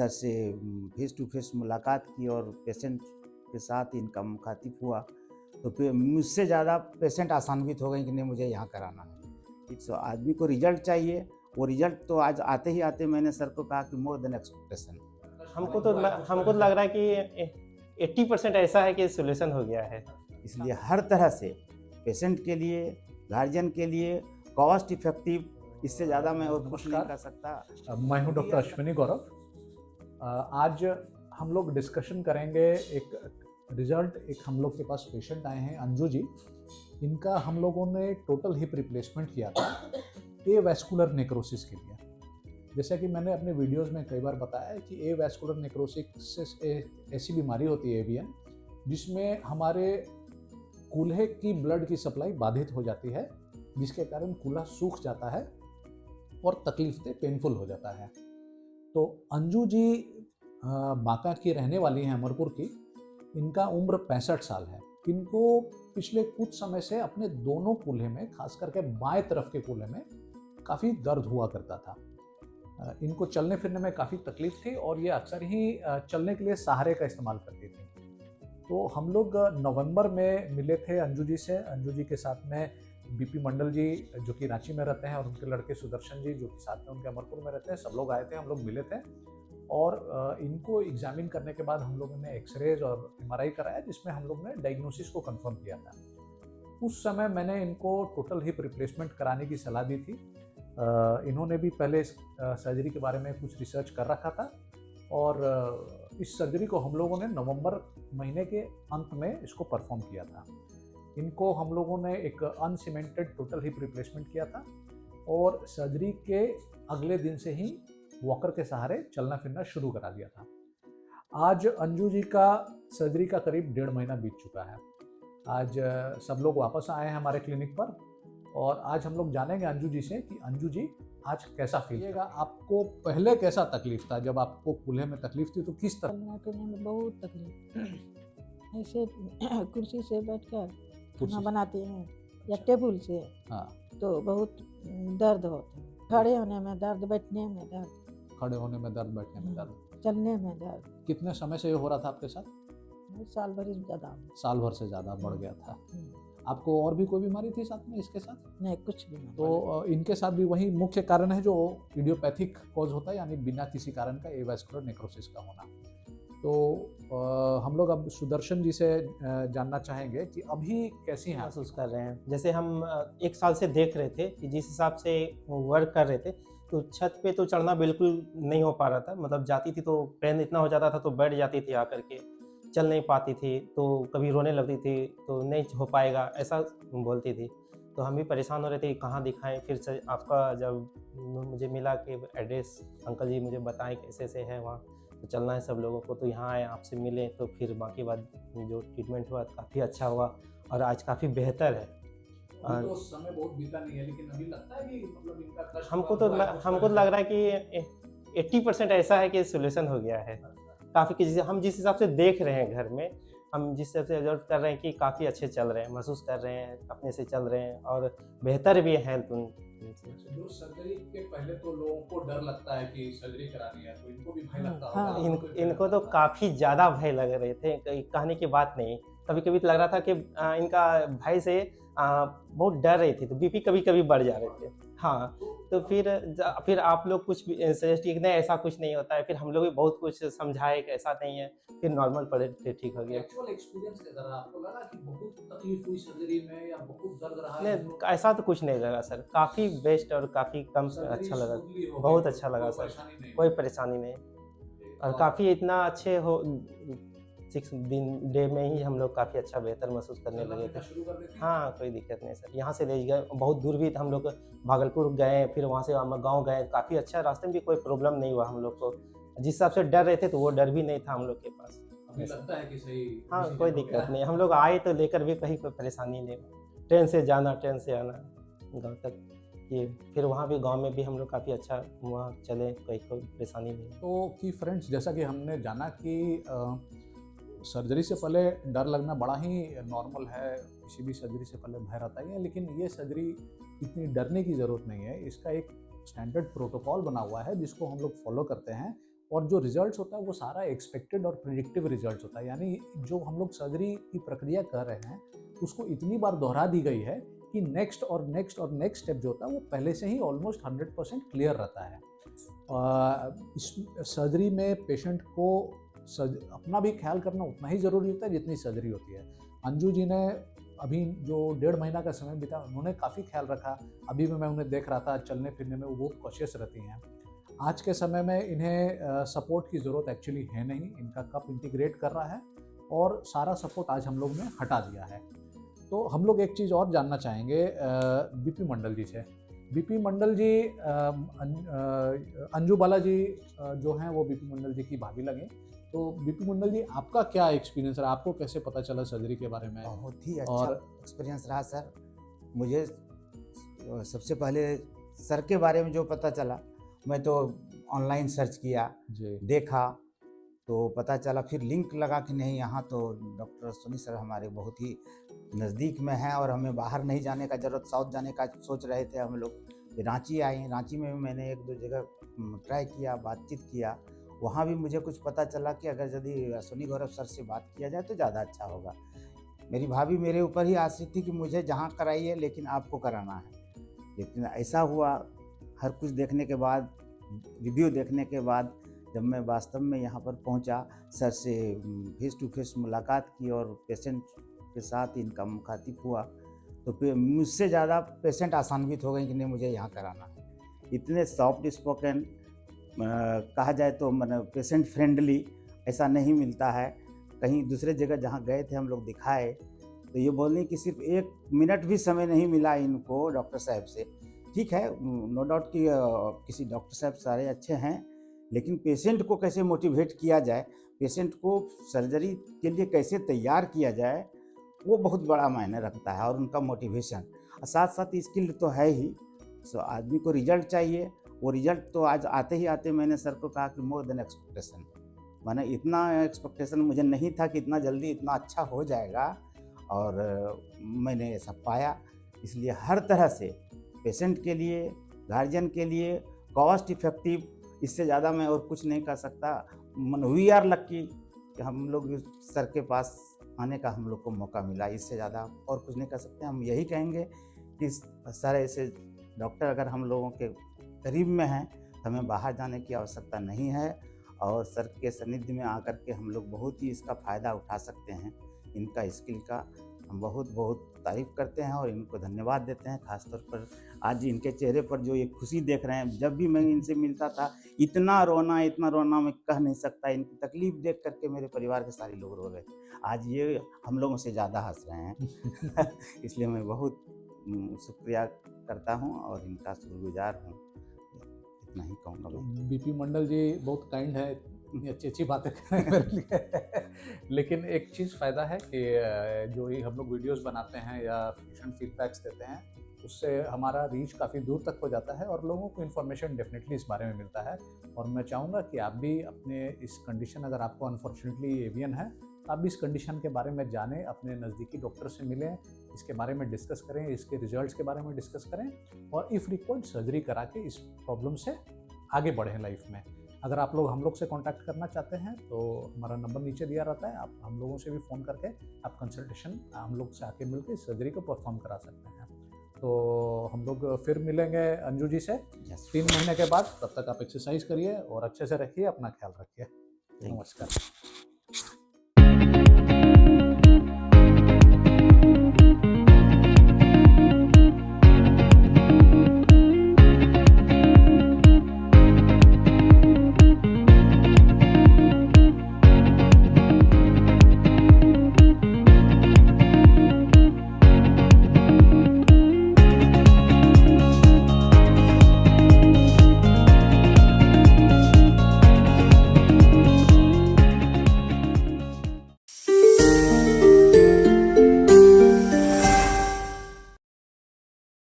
तरह से face to face मुलाकात की और पेशेंट के साथ इनका मुखातिब हुआ, तो फिर मुझसे ज़्यादा पेशेंट आसान्वित हो गए कि नहीं मुझे यहाँ कराना है। तो आदमी को रिजल्ट चाहिए, वो रिजल्ट तो आज आते ही आते मैंने सर को कहा कि मोर देन एक्सपेक्टेशन। हमको तो लग रहा है कि 80% ऐसा है कि सोल्यूशन हो गया है। इसलिए हर तरह से पेशेंट के लिए, गार्जियन के लिए कॉस्ट इफेक्टिव, इससे ज़्यादा मैं और कुछ नहीं कर सकता। मैं हूं डॉक्टर अश्विनी गौरव। आज हम लोग डिस्कशन करेंगे एक हम लोग के पास पेशेंट आए हैं अंजू जी। इनका हम लोगों ने टोटल हिप रिप्लेसमेंट किया था एवैस्कुलर नेक्रोसिस के लिए। जैसा कि मैंने अपने वीडियोस में कई बार बताया है कि एवैस्कुलर नेक्रोसिस ऐसी बीमारी होती है एवीएन, जिसमें हमारे कूल्हे की ब्लड की सप्लाई बाधित हो जाती है, जिसके कारण कूल्हा सूख जाता है और तकलीफ पेनफुल हो जाता है। तो अंजू जी बांका की रहने वाली हैं, अमरपुर की। इनका उम्र 65 साल है। इनको पिछले कुछ समय से अपने दोनों कूल्हे में, खास करके बाएं तरफ के कूल्हे में काफ़ी दर्द हुआ करता था। इनको चलने फिरने में काफ़ी तकलीफ थी और ये अक्सर ही चलने के लिए सहारे का इस्तेमाल करती थी। तो हम लोग नवंबर में मिले थे अंजू जी से। अंजू जी के साथ में बीपी मंडल जी जो कि रांची में रहते हैं और उनके लड़के सुदर्शन जी जो कि साथ में उनके अमरपुर में रहते हैं, सब लोग आए थे, हम लोग मिले थे। और इनको एग्जामिन करने के बाद हम लोगों ने एक्सरेज और एमआरआई कराया, जिसमें हम लोग ने डायग्नोसिस को कंफर्म किया था। उस समय मैंने इनको टोटल हिप रिप्लेसमेंट कराने की सलाह दी थी। इन्होंने भी पहले सर्जरी के बारे में कुछ रिसर्च कर रखा था और इस सर्जरी को हम लोगों ने नवंबर महीने के अंत में इसको परफॉर्म किया था। इनको हम लोगों ने एक अनसीमेंटेड टोटल हिप रिप्लेसमेंट किया था और सर्जरी के अगले दिन से ही वॉकर के सहारे चलना फिरना शुरू करा दिया था। आज अंजू जी का सर्जरी का करीब 1.5 महीना बीत चुका है। आज सब लोग वापस आए हैं हमारे क्लिनिक पर और आज हम लोग जानेंगे अंजू जी से कि अंजू जी आज कैसा फील किएगा। आपको पहले कैसा तकलीफ था? जब आपको कूल्हे में तकलीफ थी तो किस तरह? चलने फिरने में बहुत तकलीफ ऐसे कुर्सी से बैठकर खाना बनाते हैं या टेबल से, हाँ, तो बहुत दर्द होता है। खड़े होने में दर्द, बैठने में दर्द, खड़े होने में दर्द, बैठने में दर्द। चलने में दर्द। कितने समय से ये हो रहा था आपके साथ? साल भर से ज़्यादा। साल भर से ज़्यादा बढ़ गया था। आपको और भी कोई बीमारी थी साथ में इसके साथ? नहीं, कुछ भी नहीं। तो इनके साथ भी वही मुख्य कारण है जो इडियोपैथिक कॉज होता है, यानी बिना किसी कारण का एवैस्कुलर नेक्रोसिस का होना। तो हम लोग अब सुदर्शन जी से जानना चाहेंगे कि अभी कैसी हैं महसूस कर रहे हैं। जैसे हम 1 साल से देख रहे थे कि जिस हिसाब से वर्क कर रहे थे, तो छत पे तो चढ़ना बिल्कुल नहीं हो पा रहा था। मतलब जाती थी तो पेन इतना हो जाता था तो बैठ जाती थी आकर के, चल नहीं पाती थी, तो कभी रोने लगती थी, तो नहीं हो पाएगा ऐसा बोलती थी। तो हम भी परेशान हो रहे थे कि कहाँ दिखाएं। फिर से आपका जब मुझे मिला कि एड्रेस अंकल जी मुझे बताएं कैसे से है वहाँ, तो चलना है सब लोगों को, तो यहाँ आए, आपसे मिले, तो फिर बाकी बात जो ट्रीटमेंट हुआ काफ़ी अच्छा हुआ और आज काफ़ी बेहतर है। तो समय बहुत बीता नहीं है, लेकिन अभी लगता है कि मतलब इनका कष्ट हमको तो लग रहा है कि 80% ऐसा है कि सोल्यूशन हो गया है काफ़ी। कि हम जिस हिसाब से देख रहे हैं घर में, हम जिस हिसाब से ऑब्जर्व कर रहे हैं कि काफ़ी अच्छे चल रहे हैं, महसूस कर रहे हैं, अपने से चल रहे हैं और बेहतर भी है हेल्थ उनसे। जो सर्जरी के पहले तो लोगों को डर लगता है कि सर्जरी करानी है, तो इनको भी भय लगता हाँ, होगा। इनको तो काफ़ी ज़्यादा भय लग रहे थे, कहने की बात नहीं। कभी कभी तो लग रहा था कि इनका भय से बहुत डर रही थी, तो बीपी कभी कभी बढ़ जा रहे थे। हाँ, तो फिर आप लोग कुछ सजेस्ट किए कि नहीं ऐसा कुछ नहीं होता है। फिर हम लोग भी बहुत कुछ समझाए कि ऐसा नहीं है, फिर नॉर्मल पड़े थे, ठीक हो गया। एक्चुअल एक्सपीरियंस कैसा रहा? आपको लगा कि बहुत तकलीफ हुई सर्जरी में या बहुत दर्द रहा? नहीं, ऐसा तो कुछ नहीं लगा सर, काफ़ी बेस्ट और काफ़ी कम अच्छा लगा, बहुत अच्छा लगा सर, कोई परेशानी नहीं। और काफ़ी इतना अच्छे हो 6 डे में ही हम लोग काफ़ी अच्छा बेहतर महसूस करने लगे थे। हाँ, कोई दिक्कत नहीं सर। यहाँ से ले गए, बहुत दूर भी था, हम लोग भागलपुर गए, फिर वहाँ से हम गाँव गए, काफ़ी अच्छा, रास्ते में भी कोई प्रॉब्लम नहीं हुआ हम लोग को। जिस हिसाब से डर रहे थे तो वो डर भी नहीं था हम लोग के पास। अभी लगता है कि सही? हाँ, कोई दिक्कत नहीं। हम लोग आए तो लेकर भी कहीं कोई परेशानी नहीं, ट्रेन से जाना, ट्रेन से आना गाँव तक। ये फिर वहाँ भी गांव में भी हम लोग काफ़ी अच्छा वहाँ चले, कोई परेशानी नहीं। तो कि फ्रेंड्स, जैसा कि हमने जाना कि सर्जरी से पहले डर लगना बड़ा ही नॉर्मल है, किसी भी सर्जरी से पहले भय रहता ही है, लेकिन ये सर्जरी इतनी डरने की ज़रूरत नहीं है। इसका एक स्टैंडर्ड प्रोटोकॉल बना हुआ है जिसको हम लोग फॉलो करते हैं और जो रिजल्ट्स होता है वो सारा एक्सपेक्टेड और प्रिडिक्टिव रिजल्ट्स होता है, यानी जो हम लोग सर्जरी की प्रक्रिया कर रहे हैं उसको इतनी बार दोहरा दी गई है कि नेक्स्ट और नेक्स्ट और नेक्स्ट स्टेप जो होता है वो पहले से ही ऑलमोस्ट 100% क्लियर रहता है। इस सर्जरी में पेशेंट को अपना भी ख्याल करना उतना ही ज़रूरी होता है जितनी सर्जरी होती है। अंजू जी ने अभी जो 1.5 महीना का समय बीता उन्होंने काफ़ी ख्याल रखा। अभी भी मैं उन्हें देख रहा था, चलने फिरने में वो बहुत कॉशियस रहती हैं। आज के समय में इन्हें सपोर्ट की ज़रूरत एक्चुअली है नहीं, इनका कप इंटीग्रेट कर रहा है और सारा सपोर्ट आज हम लोग ने हटा दिया है। तो हम लोग एक चीज़ और जानना चाहेंगे बीपी मंडल जी से। बीपी मंडल जी, अंजू बाला जी जो हैं वो बीपी मंडल जी की भाभी लगे। तो बीपी मंडल जी, आपका क्या एक्सपीरियंस रहा, आपको कैसे पता चला सर्जरी के बारे में? बहुत ही अच्छा और एक्सपीरियंस रहा सर। मुझे सबसे पहले सर के बारे में जो पता चला, मैं तो ऑनलाइन सर्च किया, जी देखा तो पता चला, फिर लिंक लगा कि नहीं यहाँ तो डॉक्टर सोनी सर हमारे बहुत ही नज़दीक में हैं और हमें बाहर नहीं जाने का ज़रूरत, साउथ जाने का सोच रहे थे हम लोग। रांची आए, रांची में भी मैंने 1-2 जगह ट्राई किया, बातचीत किया, वहाँ भी मुझे कुछ पता चला कि अगर यदि सोनी गौरव सर से बात किया जाए तो ज़्यादा अच्छा होगा। मेरी भाभी मेरे ऊपर ही आश्रित थी कि मुझे जहाँ कराइए लेकिन आपको कराना है। लेकिन ऐसा हुआ, हर कुछ देखने के बाद, रिव्यू देखने के बाद जब मैं वास्तव में यहाँ पर पहुँचा, सर से फेस टू फेस मुलाकात की और पेशेंट के साथ इनका मुखातिब हुआ, तो मुझसे ज़्यादा पेशेंट आसान्वित हो गए कि नहीं मुझे यहाँ कराना है। इतने सॉफ्ट स्पोकन, कहा जाए तो मतलब पेशेंट फ्रेंडली ऐसा नहीं मिलता है। कहीं दूसरे जगह जहाँ गए थे हम लोग दिखाए तो ये बोलने कि सिर्फ 1 मिनट भी समय नहीं मिला इनको डॉक्टर साहब से। ठीक है, नो डाउट कि किसी डॉक्टर साहब सारे अच्छे हैं, लेकिन पेशेंट को कैसे मोटिवेट किया जाए, पेशेंट को सर्जरी के लिए कैसे तैयार किया जाए, वो बहुत बड़ा मायने रखता है। और उनका मोटिवेशन और साथ साथ स्किल तो है ही। सो आदमी को रिजल्ट चाहिए, वो रिजल्ट तो आज आते ही आते मैंने सर को कहा कि मोर देन एक्सपेक्टेशन, माने इतना एक्सपेक्टेशन मुझे नहीं था कि इतना जल्दी इतना अच्छा हो जाएगा, और मैंने ऐसा पाया। इसलिए हर तरह से पेशेंट के लिए, गार्जियन के लिए कॉस्ट इफ़ेक्टिव, इससे ज़्यादा मैं और कुछ नहीं कर सकता। वी आर लक्की कि हम लोग सर के पास आने का हम लोग को मौका मिला, इससे ज़्यादा और कुछ नहीं कर सकते। हम यही कहेंगे कि सर ऐसे डॉक्टर अगर हम लोगों के करीब में हैं तो हमें बाहर जाने की आवश्यकता नहीं है, और सर के सानिध्य में आकर के हम लोग बहुत ही इसका फ़ायदा उठा सकते हैं। इनका स्किल का हम बहुत बहुत तारीफ़ करते हैं और इनको धन्यवाद देते हैं। ख़ासतौर पर आज इनके चेहरे पर जो ये खुशी देख रहे हैं, जब भी मैं इनसे मिलता था इतना रोना मैं कह नहीं सकता। इनकी तकलीफ़ देख करके मेरे परिवार के सारे लोग रो रहे थे। आज ये हम लोगों से ज़्यादा हंस रहे हैं इसलिए मैं बहुत शुक्रिया करता हूँ और इनका शुक्रगुजार हूँ। इतना ही कहूँगा मैं। बीपी मंडल जी बहुत काइंड है, इतनी अच्छी अच्छी बातें कर रहे हैं मेरे लिए लेकिन एक चीज़ फ़ायदा है कि जो ये हम लोग वीडियोस बनाते हैं या पेशेंट फीडबैक्स देते हैं, उससे हमारा रीच काफ़ी दूर तक हो जाता है और लोगों को इन्फॉर्मेशन डेफिनेटली इस बारे में मिलता है। और मैं चाहूँगा कि आप भी अपने इस कंडीशन, अगर आपको अनफॉर्चुनेटली एवियन है, आप भी इस कंडीशन के बारे में जानें, अपने नज़दीकी डॉक्टर से मिलें, इसके बारे में डिस्कस करें, इसके रिजल्ट्स के बारे में डिस्कस करें और इफ़ रिक्वायर्ड सर्जरी करा के इस प्रॉब्लम से आगे बढ़ें लाइफ में। अगर आप लोग हम लोग से कांटेक्ट करना चाहते हैं तो हमारा नंबर नीचे दिया रहता है, आप हम लोगों से भी फ़ोन करके आप कंसल्टेशन हम लोग से आके मिलकर सर्जरी को परफॉर्म करा सकते हैं। तो हम लोग फिर मिलेंगे अंजू जी से 3 महीने के बाद। तब तक आप एक्सरसाइज करिए और अच्छे से रखिए, अपना ख्याल रखिए। नमस्कार।